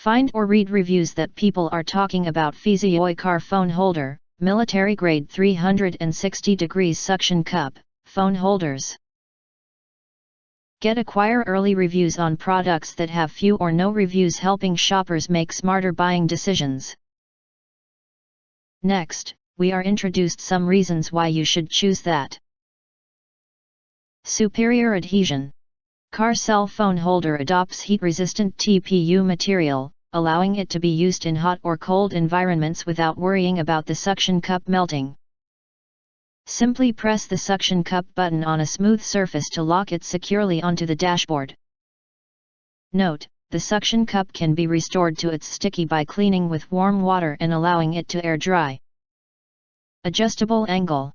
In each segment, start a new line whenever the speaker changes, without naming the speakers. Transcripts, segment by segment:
Find or read reviews that people are talking about FESIYOYE Car Phone Holder, military grade 360 degrees suction cup, phone holders. Acquire early reviews on products that have few or no reviews, helping shoppers make smarter buying decisions. Next, we are introduced some reasons why you should choose that. Superior adhesion. Car cell phone holder adopts heat-resistant TPU material, allowing it to be used in hot or cold environments without worrying about the suction cup melting. Simply press the suction cup button on a smooth surface to lock it securely onto the dashboard. Note, the suction cup can be restored to its sticky by cleaning with warm water and allowing it to air dry. Adjustable angle.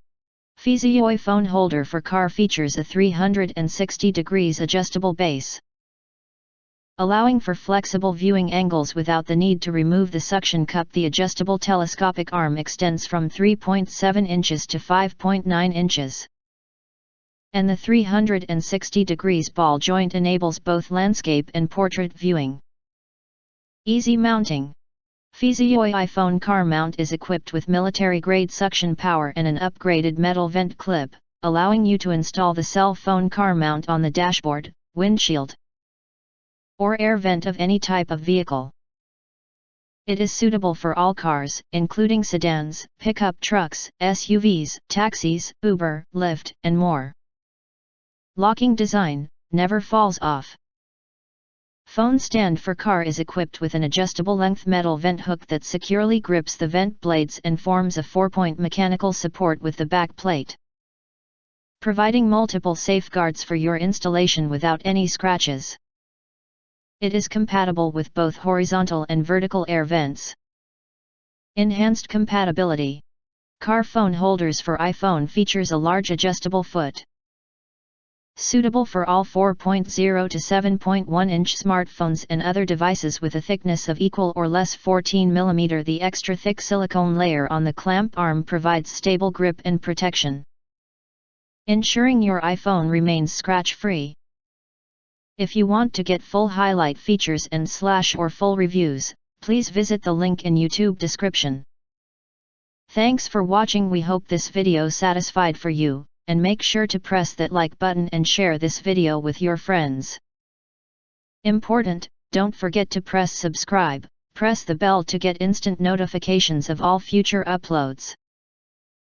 FESIYOYE phone holder for car features a 360 degrees adjustable base, allowing for flexible viewing angles without the need to remove the suction cup. The adjustable telescopic arm extends from 3.7 inches to 5.9 inches. And the 360 degrees ball joint enables both landscape and portrait viewing. Easy mounting. FESIYOYE iPhone car mount is equipped with military-grade suction power and an upgraded metal vent clip, allowing you to install the cell phone car mount on the dashboard, windshield, or air vent of any type of vehicle. It is suitable for all cars, including sedans, pickup trucks, SUVs, taxis, Uber, Lyft, and more. Locking design, never falls off. Phone stand for car is equipped with an adjustable length metal vent hook that securely grips the vent blades and forms a 4-point mechanical support with the back plate, providing multiple safeguards for your installation without any scratches. It is compatible with both horizontal and vertical air vents. Enhanced compatibility. Car phone holders for iPhone features a large adjustable foot, suitable for all 4.0 to 7.1-inch smartphones and other devices with a thickness of equal or less 14 mm. The extra thick silicone layer on the clamp arm provides stable grip and protection, ensuring your iPhone remains scratch-free. If you want to get full highlight features and or full reviews, please visit the link in YouTube description. Thanks for watching. We hope this video satisfied for you, and make sure to press that like button and share this video with your friends. Important, don't forget to press subscribe, press the bell to get instant notifications of all future uploads.